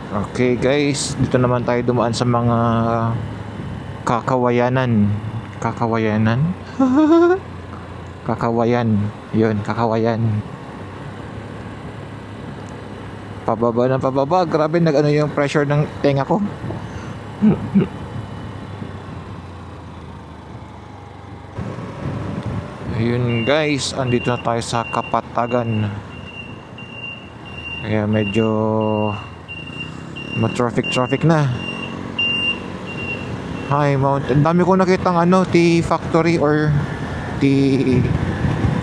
Okay guys, dito naman tayo dumaan sa mga kakawayanan. Kakawayanan? Kakawayan. Yun, kakawayan. Pababa ng pababa. Grabe, nag-ano yung pressure ng tenga ko. Ayun guys, andito na tayo sa Kapatagan. Kaya medyo traffic na. Hi Mount. Ang dami ko nakitang tea factory or tea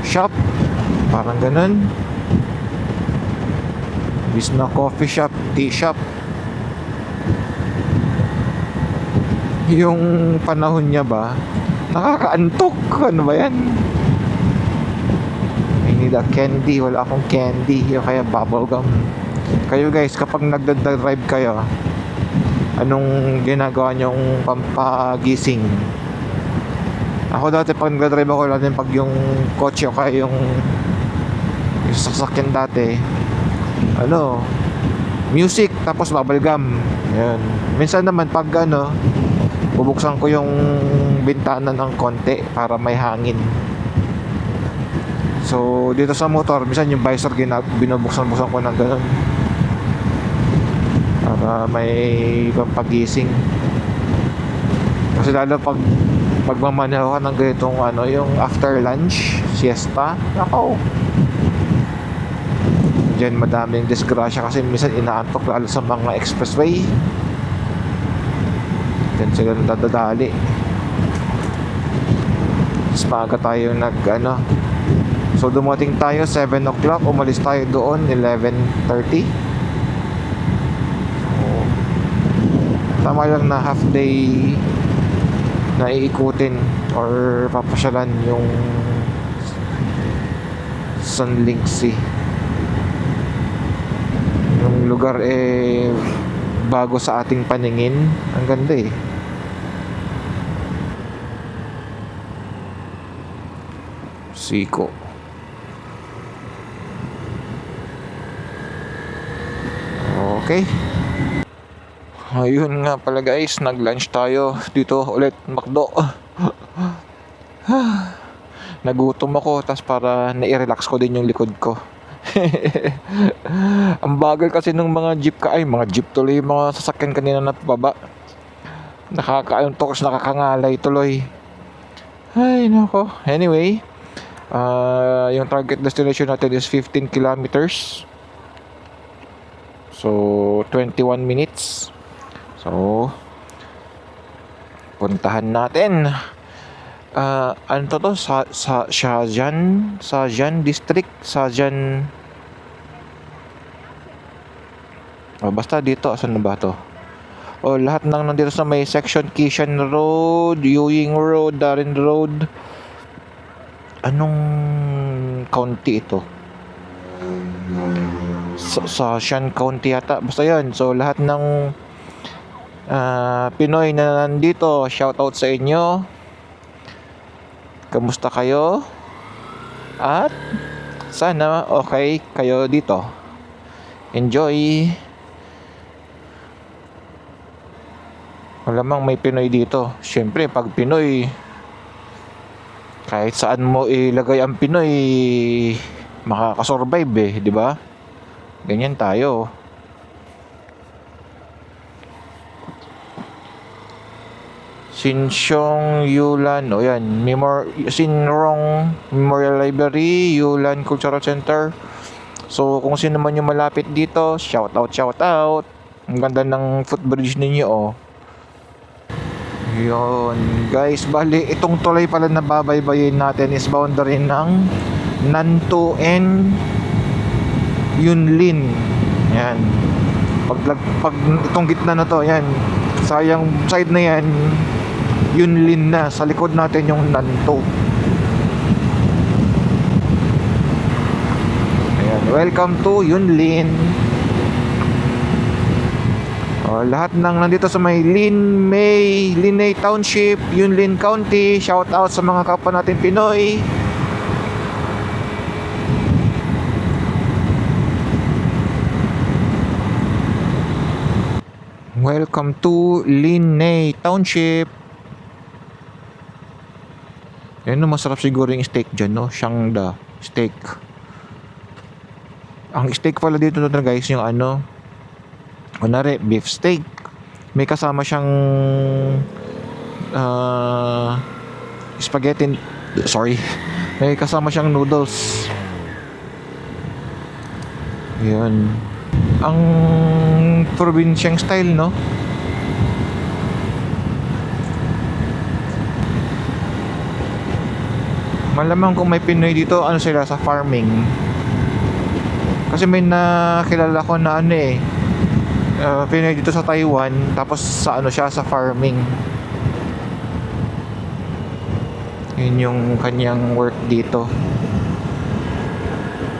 shop. Parang ganun. Bis na coffee shop, tea shop. Yung panahon niya ba, nakakaantok. Ano ba yan? I need a candy. Wala akong candy. O kaya bubble gum. Kayo guys, kapag nagdadrive kayo, anong ginagawa nyong pampagising? Ako dati pag nagdadrive ako, lalo pag yung kotse o kaya yung sasakyan dati, music tapos bubble gum. Yan. Minsan naman pag bubuksan ko yung bintana ng konti para may hangin. So dito sa motor, minsan yung visor binubuksan-buksan ko ng ganun para may pampagising. Kasi lalo pag magmamaneho ka ng ganitong yung after lunch siesta, ako diyan madaming disgrasya kasi minsan inaantok lalo sa mga expressway. Diyan sila nadadali. Mas maaga tayo so dumating tayo 7 o'clock, umalis tayo doon 11:30. So tama lang na half day na iikutin or papasyalan yung Sunlingsi. Yung lugar bago sa ating paningin. Ang ganda Siko. Okay. Ayun nga pala guys, nag-lunch tayo dito ulit, McDo. Nagutom ako, tas para nai-relax ko din yung likod ko. Ang bagal kasi ng mga jeep tuloy, yung mga sasakyan kanina na pababa. Nakakaantok, nakakangalay tuloy. Ay nako. Anyway, yung target destination natin is 15 kilometers. So 21 minutes. So puntahan natin. Ano to? Sa Sajan District, Sajan. Basta dito, asan na ba to? Lahat ng nandito sa may section, Kishan Road, Ewing Road, Darren Road. Anong county ito? Sa Shan County yata. Basta yun. So lahat ng Pinoy na nandito, shout out sa inyo. Kamusta kayo? At sana okay kayo dito. Enjoy. Malamang may Pinoy dito. Siyempre pag Pinoy, kahit saan mo ilagay ang Pinoy, makakasurvive di ba? Ganyan tayo. Sinsyong Yulan, yan, Sinrong Memorial Library, Yulan Cultural Center. So kung sino man yung malapit dito, shout out. Ang ganda ng footbridge ninyo Yun guys, bali itong tulay pala na babaybayin natin is boundary ng Nantou and Yunlin. Yan. Pag itong gitna na to, yan, sayang side na yan, Yunlin na. Sa likod natin yung Nantou. Ayan, welcome to Yunlin. Lahat ng nandito sa may Linay Township, Yunlin County, shout out sa mga kapwa natin Pinoy. Welcome to Linay Township. Yan no, masarap siguro yung steak dyan, no? Shangda steak. Ang steak pala dito na guys, yung ano, kunwari, beef steak. May kasama siyang ah, spaghetti, sorry. May kasama siyang noodles. Yun. Ang probinsyang style, no? Malamang kung may Pinoy dito, ano sila sa farming. Kasi may nakilala ko na ano eh, Pinoy dito sa Taiwan, tapos sa ano siya, sa farming. Yun yung kanyang work dito.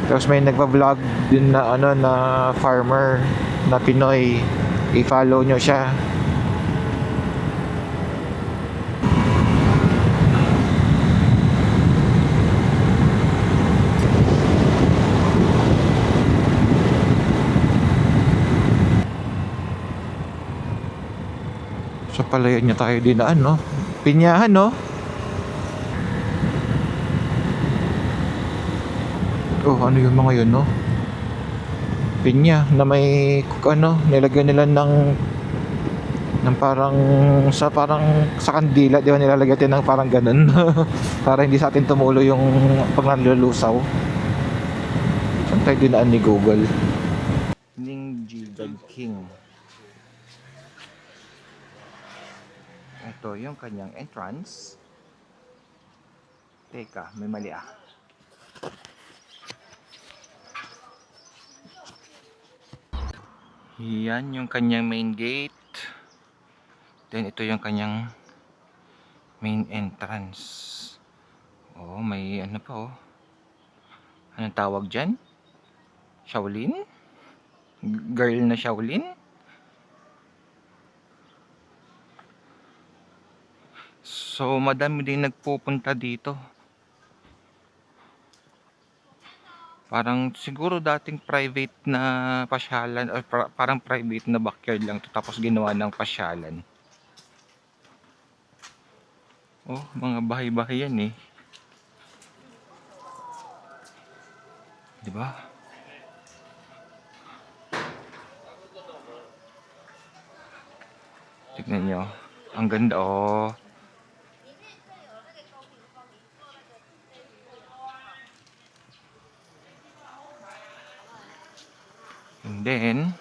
Tapos may nagva-vlog din na ano na farmer na Pinoy. I-follow nyo siya. Sa palayan niya tayo dinaan, no? Pinyahan, no? Oh, ano yung mga yun, no? Pinya na may ano, nilagyan nila ng parang sa kandila, di ba nilalagyan ng parang ganun para hindi sa atin tumulo yung pag nanlulusaw. Saan tayo dinaan ni Google? Ningji King. Ito yung kanyang entrance. Teka, may mali ah. Yan yung kanyang main gate. Then ito yung kanyang main entrance. Oh, may ano pa oh. Anong tawag dyan? Shaolin? Girl na Shaolin? So, madami din nagpupunta dito. Parang siguro dating private na pasyalan or parang private na backyard lang to, tapos ginawa ng pasyalan. Oh, mga bahay-bahay yan eh. 'Di ba? Tignan nyo. Ang ganda oh. And then,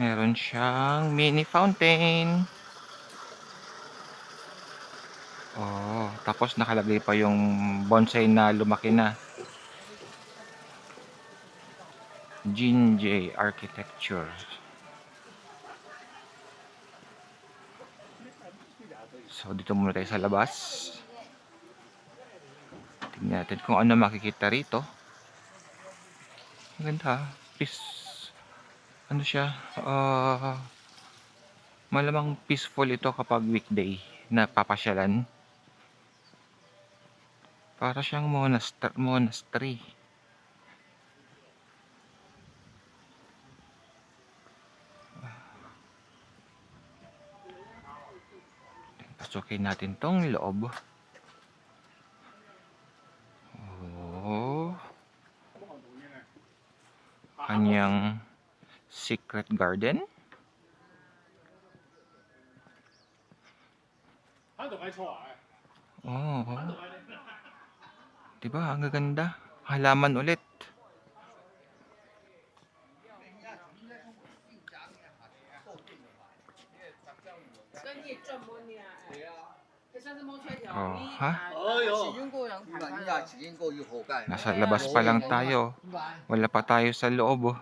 meron siyang mini fountain. Oh, tapos nakalagay pa yung bonsai na lumaki na. Jinjay Architecture. So, dito muna tayo sa labas. Tingnan natin kung ano makikita rito. Ang ganda. Ano siya? Malamang peaceful ito kapag weekday na papasyalan. Para siyang monastery. Pasukin natin tong loob. Oh. Kanyang secret garden. Oh. Diba? Ang gaganda. Halaman ulit. Oh, ha? Nasa labas pa lang tayo. Wala pa tayo sa loob.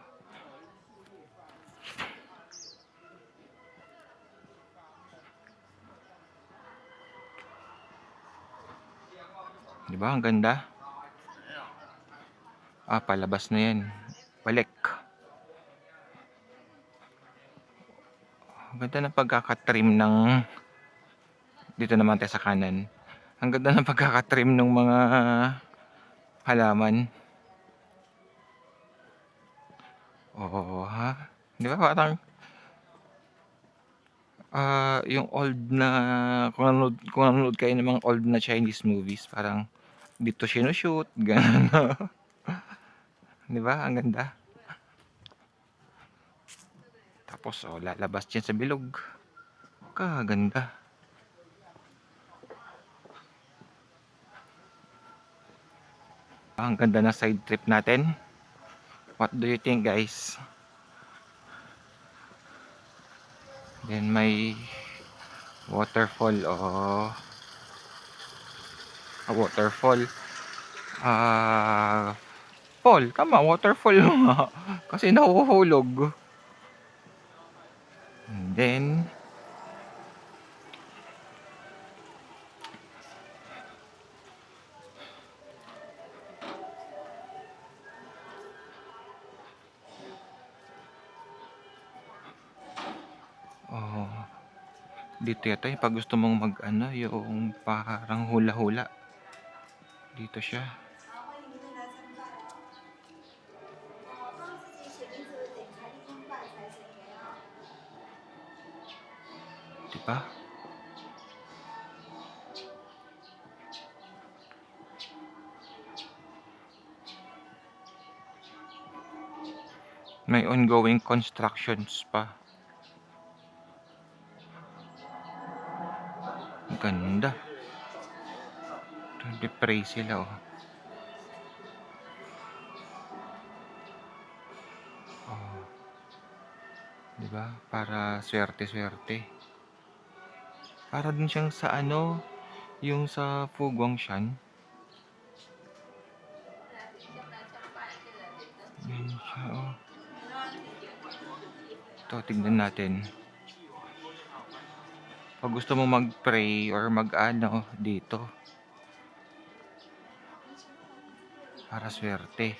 Diba? Ang ganda. Ah, palabas na yan. Balik. Ang ganda ng pagkakatrim ng... Dito naman tayo sa kanan. Ang ganda ng pagkakatrim ng mga halaman. Oo, ha? Di ba parang Yung old na kung nanonood kayo ng mga old na Chinese movies, parang dito sinu-shoot, gano'n. 'Di ba, ang ganda. Tapos, lalabas yan sa bilog. Kaganda. Ang ganda ng side trip natin. What do you think, guys? Then may waterfall, waterfall. Ah, Fall, tama, waterfall nga. Kasi nahuhulog. And then, oh, dito yata yung pag gusto mong mag-ano, yung parang hula-hula. Dito siya. Diba? May ongoing constructions pa. Ganda. Nagpe-pray sila, oh. Oh. Diba? Para swerte-swerte. Para din siyang sa ano, yung sa Fu Guangshan. Yan siya, oh. Ito, tignan natin. Pag gusto mo mag-pray or mag-ano dito. Para swerte.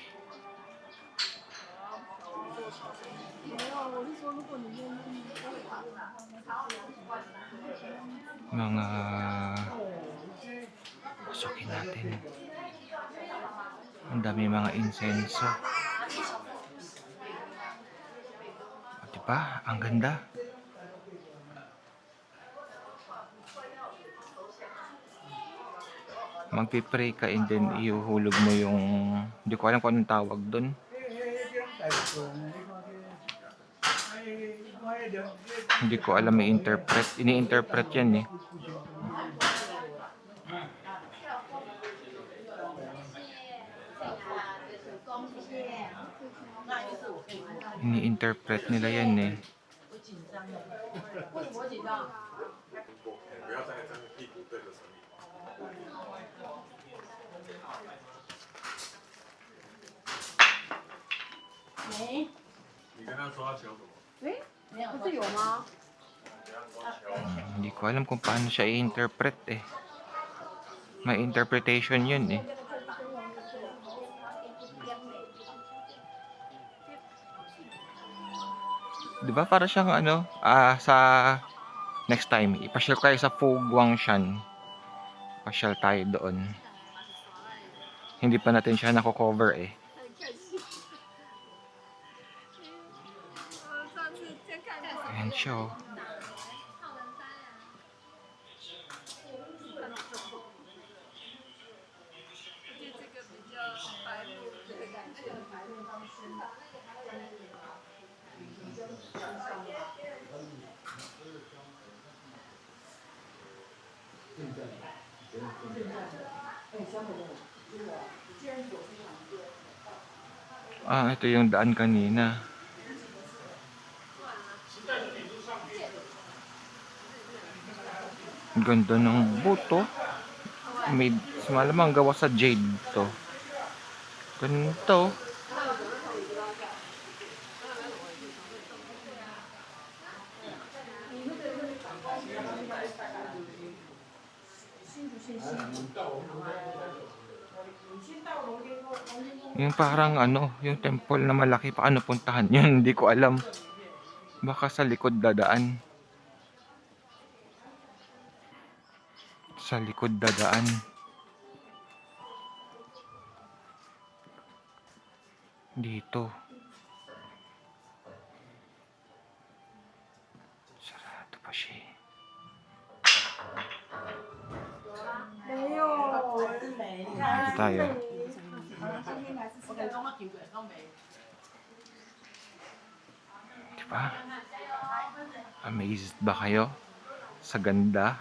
Mga pasukin natin. Ang dami mga insenso. Diba? Ang ganda. Magpipray ka and then ihuhulog mo yung, hindi ko alam kung anong tawag doon. Hindi ko alam, may interpret. Ini-interpret yan eh. Ini-interpret nila yan eh. Hindi ko alam kung paano siya i-interpret eh. May interpretation yun eh. Diba para siyang ano, sa next time, ipasyal kayo sa Fu Guangshan. Pasyal tayo doon. Hindi pa natin siya nako-cover eh. Ayan siya, oh. Ito yung daan kanina. Ganda ng buto. Made, malamang gawa sa jade to. Ganito. Yung parang ano, yung temple na malaki, paano puntahan yun? Hindi ko alam. Baka sa likod dadaan. Sa likod dadaan. Dito. Sarado pa siya. tayo. Diba? Amazed ba kayo sa ganda?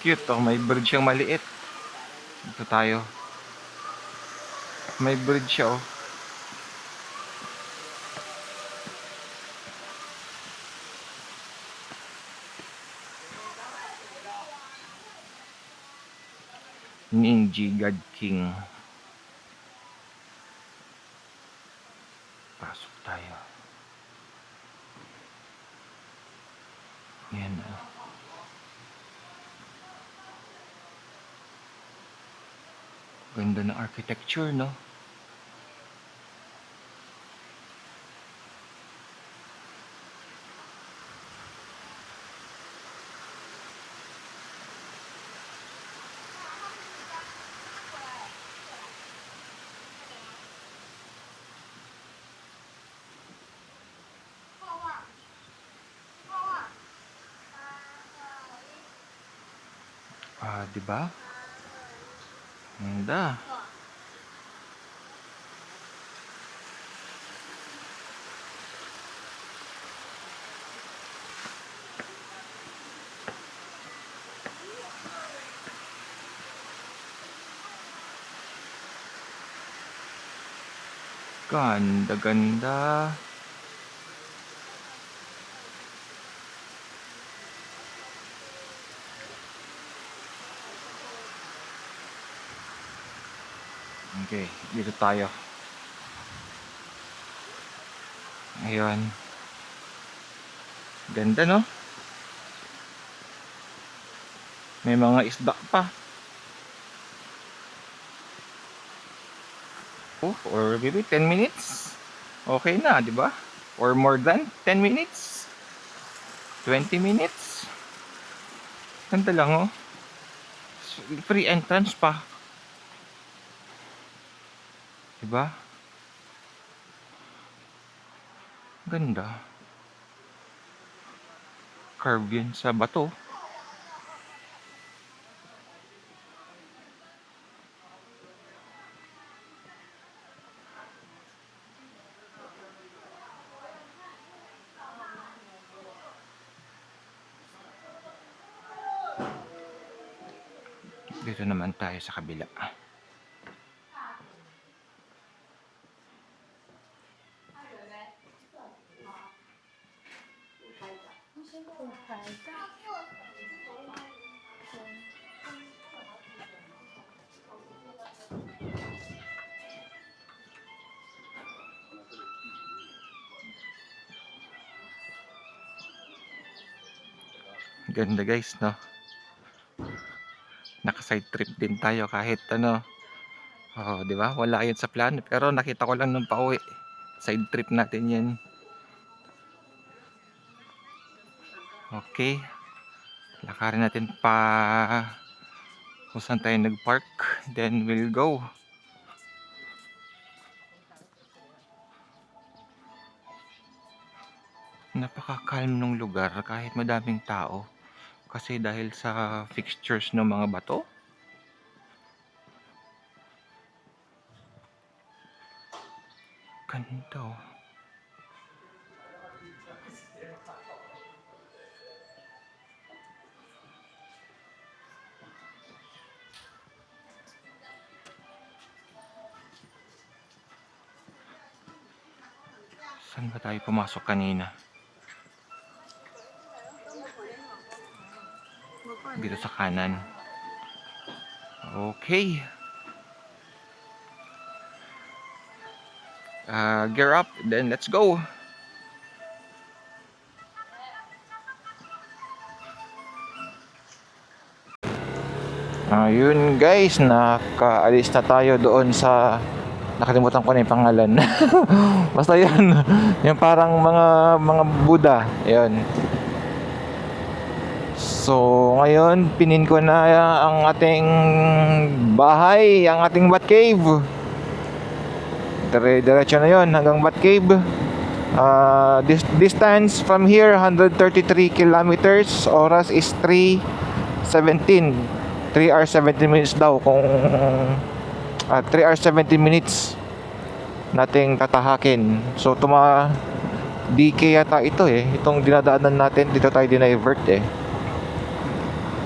Cute oh, may bridge siyang maliit. Dito tayo. May bridge siya oh. Ninji God King. Pasok tayo. Yan oh. Ganda ng architecture, no? Di ba? Ganda. Ganda, ganda. Okay, dito tayo. Ayun. Ganda, no? May mga isda pa. Oh, or maybe 10 minutes. Okay na, di ba? Or more than 10 minutes. 20 minutes. Ganda lang, oh. Free entrance pa. Di ba? Ganda. Carve yun sa bato. Dito naman tayo sa kabila. Ganda guys, no? Naka-side trip din tayo kahit ano. Oh, 'di ba? Wala 'yun sa plan, pero nakita ko lang nung pauwi. Side trip natin 'yan. Okay. Lakarin natin pa kung saan tayo nag-park. Then we'll go. Napaka-calm ng lugar kahit madaming tao. Kasi dahil sa fixtures ng mga bato. Ganda oh. Saan ba tayo pumasok kanina? Dito sa kanan. Okay. gear up, then let's go. Yun guys, nakaalis na tayo doon sa, nakalimutan ko na yung pangalan. Basta yun, yung parang mga Buddha, yun. So ngayon, pinin ko na ang ating bahay, ang ating Bat Cave. Diretso na yun hanggang Bat Cave. Distance from here 133 kilometers. Oras is 3:17. 3 hours 17 minutes daw kung 3 hours 17 minutes nating tatahakin. So DK yata ito itong dinadaanan natin. Dito tayo dinivert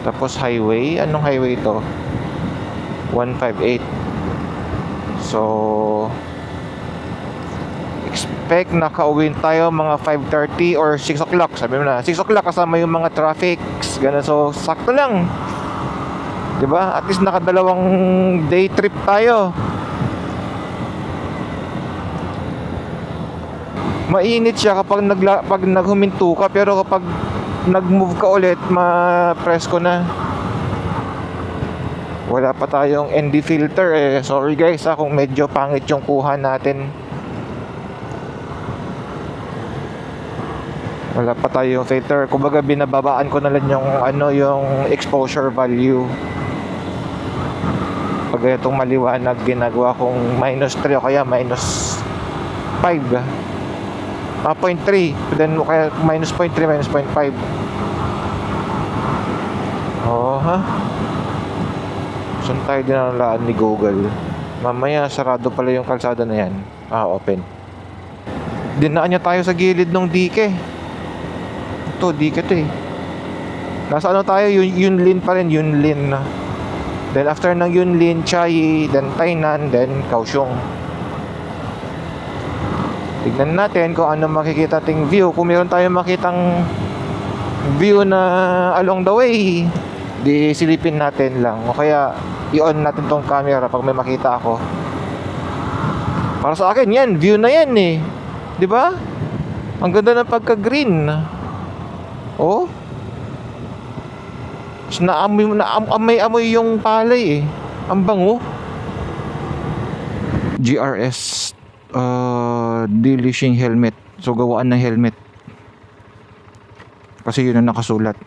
Tapos highway, anong highway ito? 158. So expect nakauwi tayo mga 5:30 or 6 o'clock. Sabi mo na 6 o'clock kasama yung mga traffics, ganun. So sakto lang, diba? At least nakadalawang day trip tayo. Mainit siya kapag pag naghuminto ka, pero kapag nag-move ka ulit, ma-presko na. Wala pa tayong ND filter Sorry guys kung medyo pangit yung kuha natin. Wala pa tayong filter. Kumbaga binababaan ko na lang yung yung exposure value. Pag itong maliwanag, ginagawa kong -3 o kaya -5. 0.3, then kaya -0.3, -0.5. Saan tayo dinalaan ni Google? Mamaya sarado pala yung kalsada na yan. Open. Dinaan niya tayo sa gilid ng dike. Ito, dike to Nasa tayo? Yunlin pa rin, Yunlin. Then after ng Yunlin, Chiayi, then Tainan, then Kaohsiung. Tignan natin kung ano makikita ting view. Kung meron tayong makitang view na along the way, di silipin natin lang. O kaya i-on natin tong camera pag may makita ako. Para sa akin yan, view na yan di ba? Ang ganda ng pagka-green. Naamoy yung palay Ang bango. GRS delishing helmet. So gawaan ng helmet. Kasi yun ang nakasulat.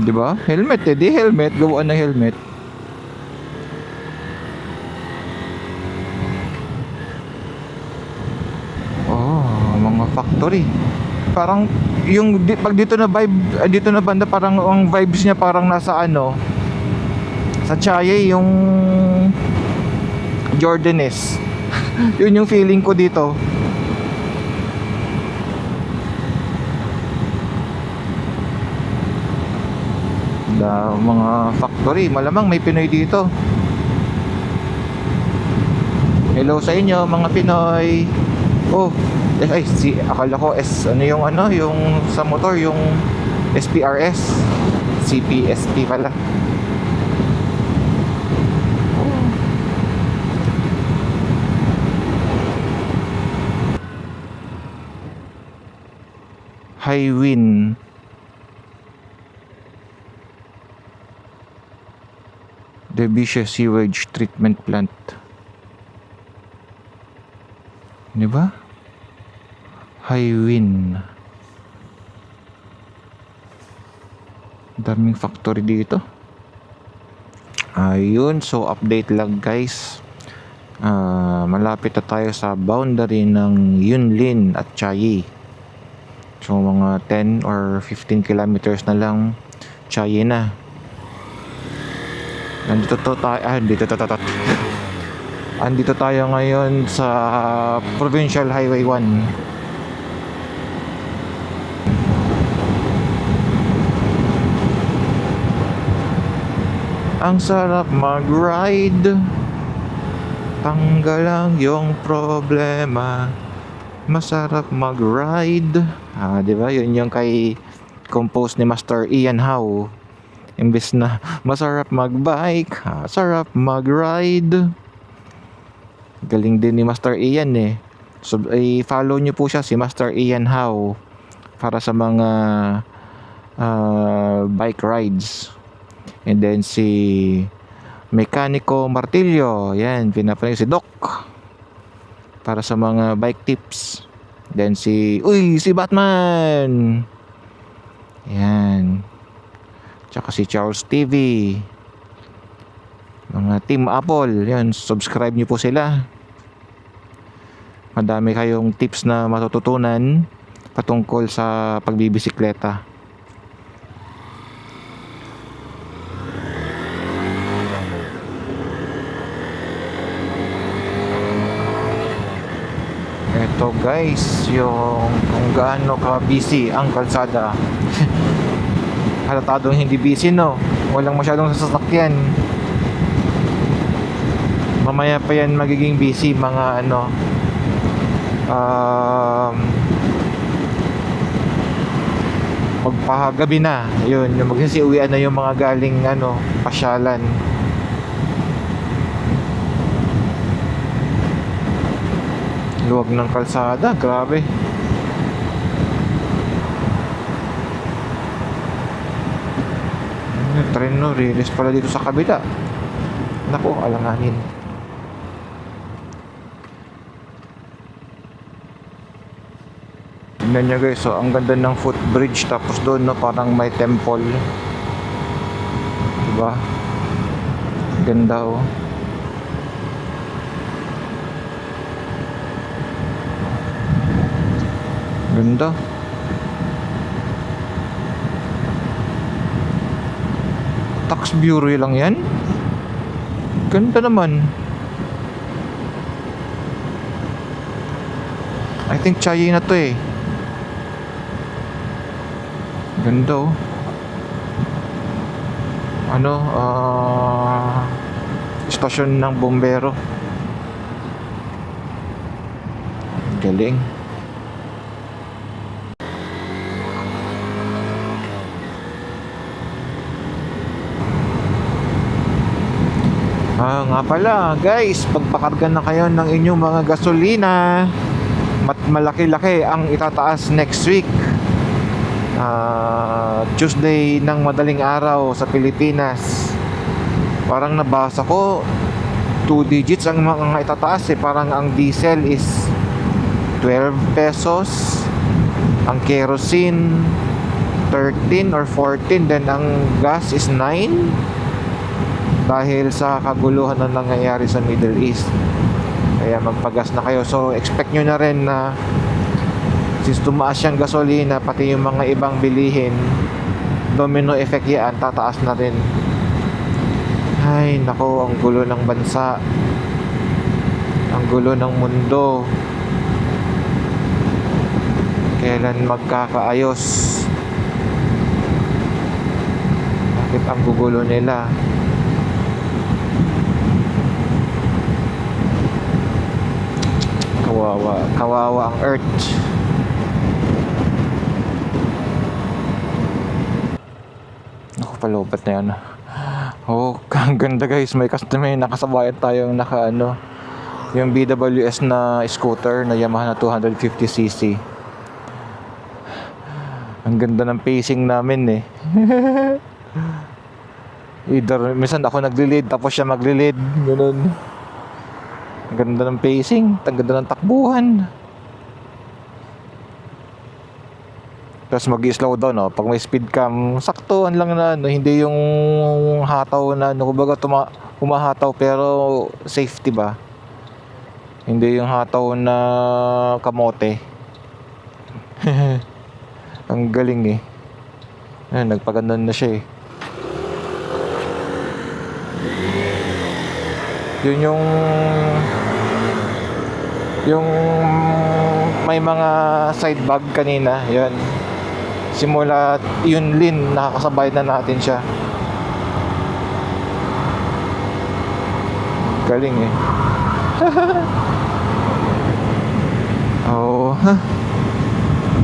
Di ba? Helmet di helmet. Gawaan ng helmet. Mga factory. Parang yung pag dito na vibe, dito na banda, parang ang vibes niya parang nasa sa Chiayi, yung Jordanes. Yun yung feeling ko dito. Mga factory, malamang may Pinoy dito. Hello sa inyo mga Pinoy. Akala ko yung sa motor, yung SPRS, CPSP pala. High wind. Derbyshire Sewage Treatment Plant. Di ba? High wind. Daming factory dito. Ayun, so update lang guys. Malapit na tayo sa boundary ng Yunlin at Chiayi. So mga 10 or 15 kilometers na lang, Chiayi na. Andito tayo ngayon sa Provincial Highway 1. Ang sarap mag-ride, tanggal lang yung problema. Masarap mag-ride. Di ba? Yun yung kay compose ni Master Ian Howe. Imbes na masarap mag-bike, sarap mag-ride. Galing din ni Master Ian eh. So, i-follow nyo po siya, si Master Ian How, para sa mga bike rides. And then si Mekaniko Martillo, yan, pinapanood si Doc para sa mga bike tips. Then si Batman, yan, tsaka si Charles TV, mga Team Apple, yan, subscribe nyo po sila. Madami kayong tips na matututunan patungkol sa pagbibisikleta. Ito guys, yung kung gaano ka busy ang kalsada. Halatadong hindi busy, no? Walang masyadong sasakyan. Mamaya pa yan magiging busy, mga magpagabi na. Yun, yung magsisiuwian na yung mga galing pasyalan. Luwag ng kalsada, grabe. Tren, no, release pala dito sa kabila. Naku, alanganin. Tignan nyo guys, so ang ganda ng footbridge, tapos doon parang may temple, diba? Ganda oh. Ganda. Tax Bureau lang yan. Ganda naman. I think Chayi na to eh. Ganda oh. Stasyon ng bombero. Galing. Nga pala guys, pagpakarga na kayo ng inyong mga gasolina, malaki-laki ang itataas next week, Tuesday ng madaling araw sa Pilipinas. Parang nabasa ko 2 digits ang mga itataas eh. Parang ang diesel is 12 pesos, ang kerosene 13 or 14, then ang gas is 9, dahil sa kaguluhan na nangyayari sa Middle East. Kaya magpagas na kayo. So expect nyo na rin na since tumaas yung gasolina, pati yung mga ibang bilihin, domino effect yan, tataas na rin. Ay nako, ang gulo ng bansa, ang gulo ng mundo. Kailan magkakaayos? Bakit ang gugulo nila? Kawawa ang Earth. Ako, palobat na yan. Oh, ang ganda guys. May customer, nakasabayan tayong yung BWS na scooter na Yamaha na 250cc. Ang ganda ng pacing namin eh. Either minsan ako nagli-lead tapos siya magli-lead, ganun. Ang ganda ng pacing, ang ganda ng takbuhan. Tapos mag-slow down, no? Pag may speed cam, saktuhan lang na, hindi yung hataw na, kumbaga humahataw pero safety ba? Hindi yung hataw na kamote. Ang galing eh. Ayan, nagpaganon na siya eh. Yun yung may mga side bag kanina, yun. Simula yun Lin, nakakasabay na natin siya. Galing eh. Oh,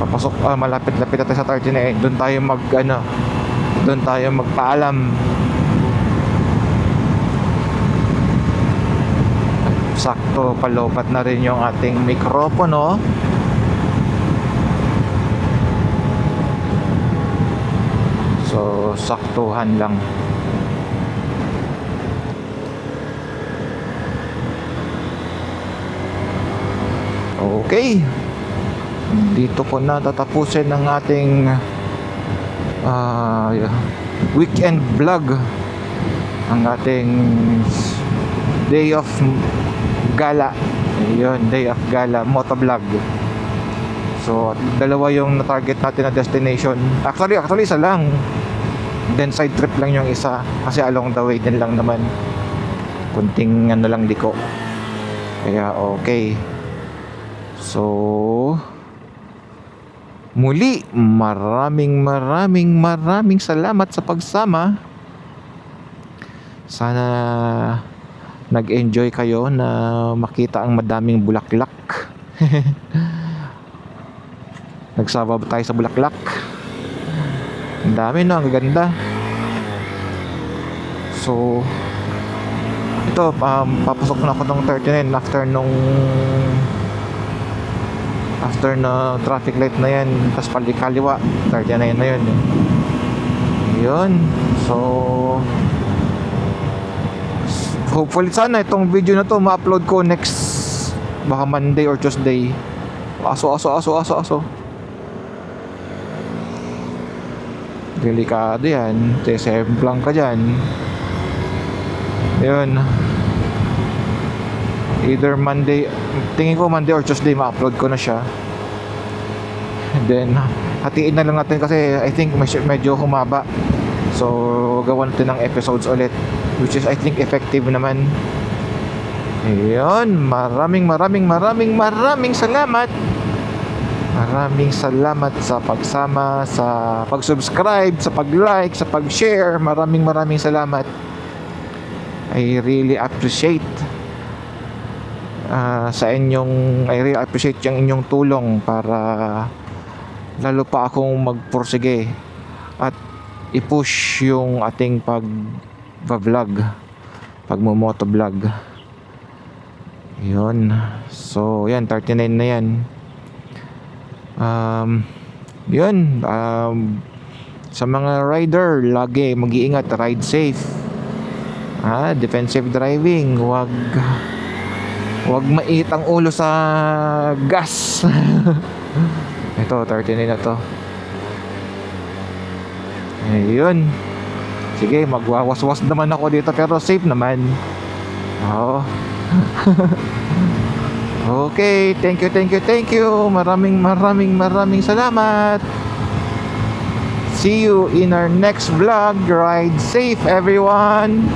papasok, malapit-lapit na tayo sa 39. Doon tayo magpaalam. sakto palopat na rin yung ating mikropono. So saktuhan lang. Okay, dito ko na tatapusin ang ating weekend vlog, ang ating day of gala. Ayun, day of gala motovlog. So dalawa yung na-target natin na destination. Actually isa lang, then side trip lang yung isa kasi along the way din lang naman, kunting ano lang liko, kaya okay. So muli, maraming salamat sa pagsama. Sana nag-enjoy kayo na makita ang madaming bulaklak. Nagsama tayo sa bulaklak. Ang dami, no? Ang ganda. So ito, papasok na ako ng 39 after na traffic light na yan, tapos palikaliwa 39 na yun. Yun. So hopefully sana itong video na to ma-upload ko next, baka Monday or Tuesday. Aso. Delikado yan, tesemplang ka dyan. Yun, either Monday, tingin ko Monday or Tuesday ma-upload ko na siya. Then hatiin na lang natin kasi I think medyo humaba. So gawan natin ng episodes ulit, which is I think effective naman. Ayun, maraming salamat. Maraming salamat sa pagsama, sa pag-subscribe, sa pag-like, sa pag-share. Maraming salamat. I really appreciate I really appreciate yung inyong tulong para lalo pa akong magpursige at i-push yung ating pag-vlog, pagmo-motovlog. Yun. So yan, 39 na yan. Yun, sa mga rider, lagi mag-iingat, ride safe. Defensive driving, wag mait ang ulo sa gas. Ito, 39 na to. Ayun. Sige, magwawaswas naman ako dito pero safe naman. Oo. Okay, thank you. Maraming salamat. See you in our next vlog. Ride safe, everyone.